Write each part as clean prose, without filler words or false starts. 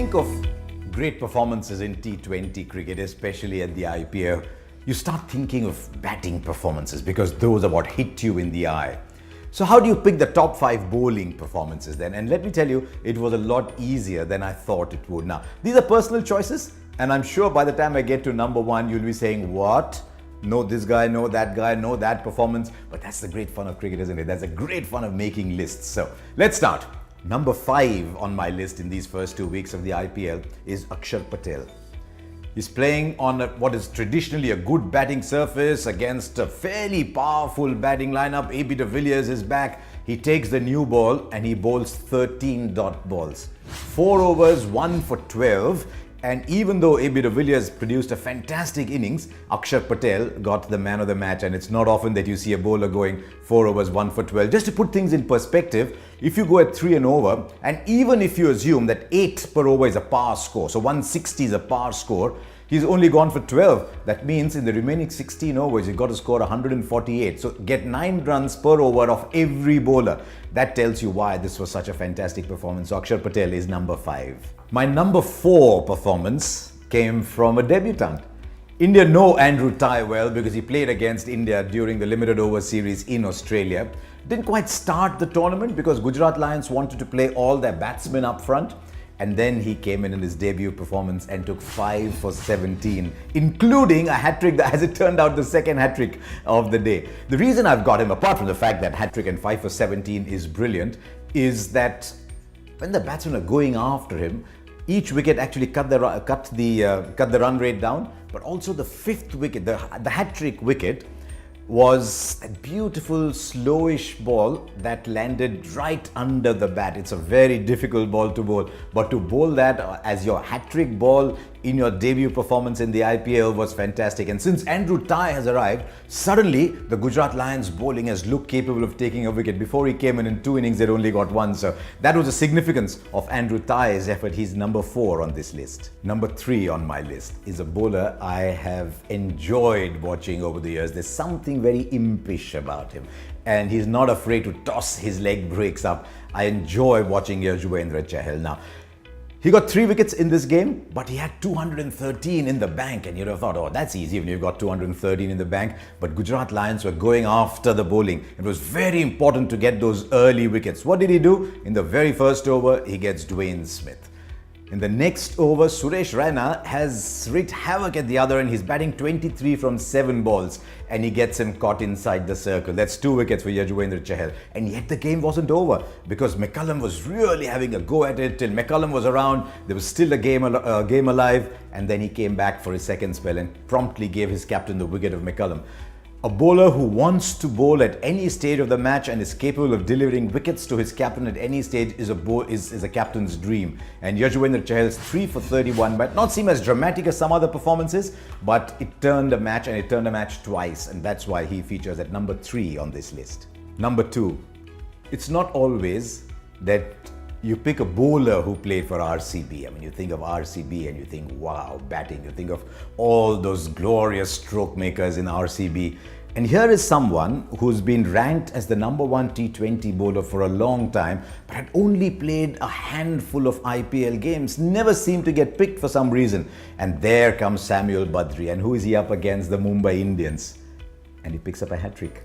think of great performances in T20 cricket, especially at the IPL, you start thinking of batting performances because those are what hit you in the eye. So how do you pick the top 5 bowling performances then? And let me tell you, it was a lot easier than I thought it would. Now, these are personal choices, and I'm sure by the time I get to number 1, you'll be saying, what? No this guy, no that guy, no that performance. But that's the great fun of cricket, isn't it? That's the great fun of making lists. So let's start. Number 5 on my list in these first 2 weeks of the IPL is Akshar Patel. He's playing on what is traditionally a good batting surface against a fairly powerful batting lineup. AB de Villiers is back. He takes the new ball and he bowls 13 dot balls. 4 overs, 1 for 12. And even though AB de Villiers produced a fantastic innings, Akshar Patel got the man of the match. And it's not often that you see a bowler going 4 overs, 1 for 12. Just to put things in perspective, if you go at 3 and over, and even if you assume that 8 per over is a par score, so 160 is a par score, he's only gone for 12. That means in the remaining 16 overs, you've got to score 148. So get 9 runs per over of every bowler. That tells you why this was such a fantastic performance. So Akshar Patel is number 5. My number 4 performance came from a debutant. India know Andrew Tye well because he played against India during the limited over series in Australia. Didn't quite start the tournament because Gujarat Lions wanted to play all their batsmen up front. And then he came in his debut performance and took 5 for 17, including a hat-trick that, as it turned out, the second hat-trick of the day. The reason I've got him, apart from the fact that hat-trick and 5 for 17 is brilliant, is that when the batsmen are going after him, each wicket actually cut the run rate down, but also the 5th wicket, the hat-trick wicket, was a beautiful slowish ball that landed right under the bat. It's a very difficult ball to bowl, but to bowl that as your hat-trick ball in your debut performance in the IPL was fantastic. And since Andrew Tye has arrived, suddenly the Gujarat Lions bowling has looked capable of taking a wicket. Before he came in 2 innings, they'd only got 1. So that was the significance of Andrew Tye's effort. He's number 4 on this list. Number 3 on my list is a bowler I have enjoyed watching over the years. There's something very impish about him, and he's not afraid to toss his leg breaks up. I enjoy watching Yuzvendra Chahal. Now, he got 3 wickets in this game, but he had 213 in the bank, and you'd have thought, oh, that's easy when you've got 213 in the bank. But Gujarat Lions were going after the bowling. It was very important to get those early wickets. What did he do? In the very first over, he gets Dwayne Smith. In the next over, Suresh Raina has wreaked havoc at the other end. He's batting 23 from 7 balls and he gets him caught inside the circle. That's 2 wickets for Yuzvendra Chahal. And yet the game wasn't over because McCullum was really having a go at it. Till McCullum was around, there was still a game alive, and then he came back for his second spell and promptly gave his captain the wicket of McCullum. A bowler who wants to bowl at any stage of the match and is capable of delivering wickets to his captain at any stage is a captain's dream. And Yuzvendra Chahal's 3 for 31 might not seem as dramatic as some other performances, but it turned a match, and it turned a match twice, and that's why he features at number 3 on this list. Number 2, it's not always that you pick a bowler who played for RCB. I mean, you think of RCB and you think, wow, batting. You think of all those glorious stroke makers in RCB. And here is someone who's been ranked as the number 1 T20 bowler for a long time, but had only played a handful of IPL games, never seemed to get picked for some reason. And there comes Samuel Badri. And who is he up against? The Mumbai Indians. And he picks up a hat-trick.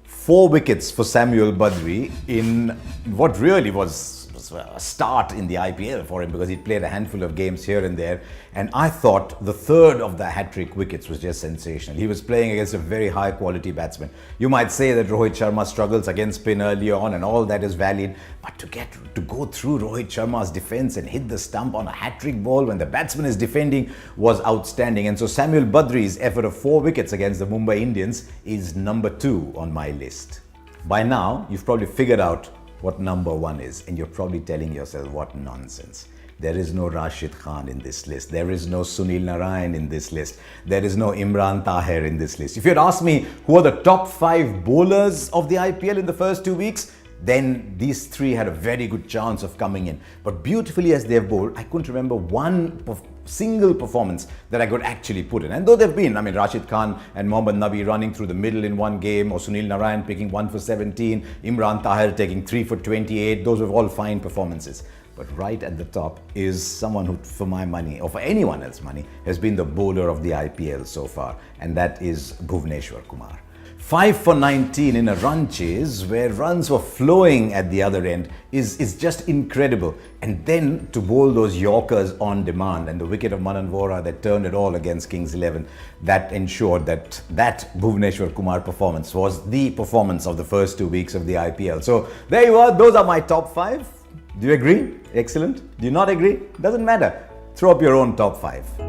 4 wickets for Samuel Badri in what really was a start in the IPL for him, because he'd played a handful of games here and there. And I thought the 3rd of the hat-trick wickets was just sensational. He was playing against a very high quality batsman. You might say that Rohit Sharma struggles against spin early on, and all that is valid, but to go through Rohit Sharma's defense and hit the stump on a hat-trick ball when the batsman is defending was outstanding. And so Samuel Badri's effort of 4 wickets against the Mumbai Indians is number 2 on my list. By now, you've probably figured out what number 1 is, and you're probably telling yourself, what nonsense. There is no Rashid Khan in this list. There is no Sunil Narine in this list. There is no Imran Tahir in this list. If you had asked me who are the top 5 bowlers of the IPL in the first 2 weeks, then these 3 had a very good chance of coming in. But beautifully as they've bowled, I couldn't remember one single performance that I could actually put in. And though they've been, Rashid Khan and Mohammad Nabi running through the middle in one game, or Sunil Narine picking 1 for 17, Imran Tahir taking 3 for 28, those were all fine performances. But right at the top is someone who, for my money, or for anyone else's money, has been the bowler of the IPL so far, and that is Bhuvneshwar Kumar. 5 for 19 in a run chase where runs were flowing at the other end is just incredible. And then to bowl those Yorkers on demand, and the wicket of Manan Vora that turned it all against Kings 11, that ensured that Bhuvneshwar Kumar performance was the performance of the first 2 weeks of the IPL. So there you are, those are my top 5. Do you agree? Excellent. Do you not agree? Doesn't matter. Throw up your own top 5.